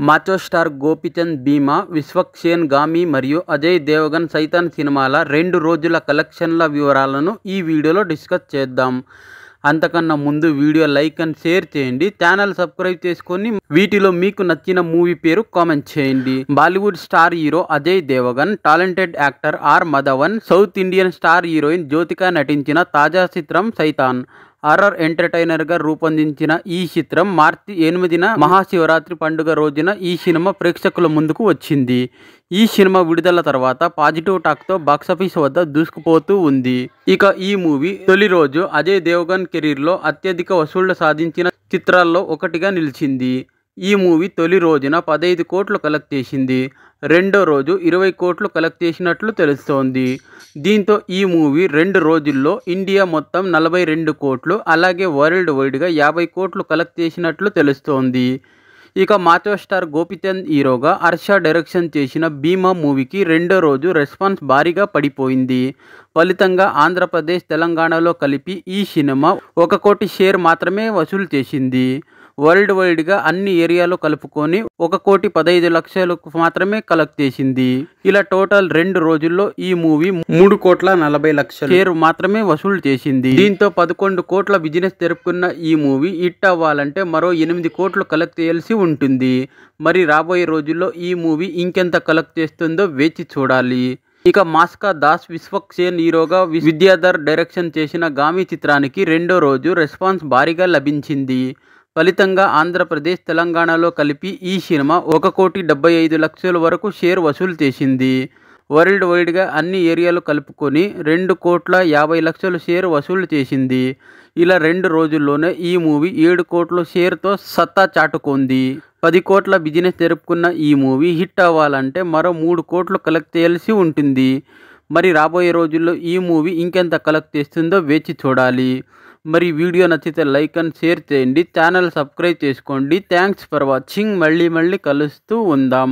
మాచో star Gopichand భీమా, విశ్వక్సేన్ గామి మరియు అజయ్ దేవగన్ సైతాన్ సినిమాల 2 రోజుల కలెక్షన్ల వివరాలను ఈ వీడియోలో డిస్కస్ చేద్దాం. అంతకన్నా ముందు వీడియో లైక్ అండ్ షేర్ చేయండి. ఛానల్ సబ్స్క్రైబ్ చేసుకొని వీటిలో మీకు నచ్చిన మూవీ పేరు కామెంట్ చేయండి. Bollywood star hero Ajay Devgan, talented actor R Madhavan, South Indian star heroine Jyothika నటించిన తాజా చిత్రం సైతాన్. హారర్ ఎంటర్టైనర్గా రూపొందించిన ఈ చిత్రం మార్చి 8న మహాశివరాత్రి పండుగ రోజున ఈ సినిమా ప్రేక్షకుల ముందుకు వచ్చింది. ఈ సినిమా విడుదల తర్వాత పాజిటివ్ టాక్తో బాక్సాఫీస్ వద్ద దూసుకుపోతూ ఉంది. ఇక ఈ మూవీ తొలి రోజు అజయ్ దేవగన్ కెరీర్లో అత్యధిక వసూళ్లు సాధించిన చిత్రాల్లో ఒకటిగా నిలిచింది. ఈ మూవీ తొలి రోజున 15 కోట్లు కలెక్ట్ చేసింది. రెండో రోజు 20 కోట్లు కలెక్ట్ చేసినట్లు తెలుస్తోంది. దీంతో ఈ మూవీ 2 రోజుల్లో ఇండియా మొత్తం 42 కోట్లు, అలాగే వరల్డ్ వైడ్గా 50 కోట్లు కలెక్ట్ చేసినట్లు తెలుస్తోంది. ఇక మాచో స్టార్ గోపీచంద్ హీరోగా హర్ష డైరెక్షన్ చేసిన భీమా మూవీకి రెండో రోజు రెస్పాన్స్ భారీగా పడిపోయింది. ఫలితంగా ఆంధ్రప్రదేశ్, తెలంగాణలో కలిపి ఈ సినిమా 1 కోటి షేర్ మాత్రమే వసూలు చేసింది. వరల్డ్ వైడ్గా అన్ని ఏరియాలో కలుపుకొని 1,15 లక్షలకు మాత్రమే కలెక్ట్ చేసింది. ఇలా టోటల్ 2 రోజుల్లో ఈ మూవీ 3,40,00,000 షేర్ మాత్రమే వసూలు చేసింది. దీంతో 11 కోట్ల బిజినెస్ జరుపుకున్న ఈ మూవీ హిట్ అవ్వాలంటే మరో 8 కోట్లు కలెక్ట్ చేయాల్సి ఉంటుంది. మరి రాబోయే రోజుల్లో ఈ మూవీ ఇంకెంత కలెక్ట్ చేస్తుందో వేచి చూడాలి. ఇక మాస్కా దాస్, విశ్వక్సేన్ హీరోగా విద్యాధర్ డైరెక్షన్ చేసిన గామి చిత్రానికి రెండో రోజు రెస్పాన్స్ భారీగా లభించింది. ఫలితంగా ఆంధ్రప్రదేశ్, తెలంగాణలో కలిపి ఈ సినిమా 1,75,00,000 వరకు షేర్ వసూలు చేసింది. వరల్డ్ వైడ్గా అన్ని ఏరియాలు కలుపుకొని 2,50,00,000 షేర్ వసూలు చేసింది. ఇలా 2 రోజుల్లోనే ఈ మూవీ 7 కోట్ల షేర్తో సత్తా చాటుకుంది. 10 కోట్ల బిజినెస్ జరుపుకున్న ఈ మూవీ హిట్ అవ్వాలంటే మరో 3 కోట్లు కలెక్ట్ చేయాల్సి ఉంటుంది. మరి రాబోయే రోజుల్లో ఈ మూవీ ఇంకెంత కలెక్ట్ చేస్తుందో వేచి చూడాలి. మరి వీడియో నచ్చితే లైక్ అండ్ షేర్ చేయండి. ఛానల్ సబ్స్క్రైబ్ చేసుకోండి. Thanks for watching. మళ్ళీ కలుస్తూ ఉందాం.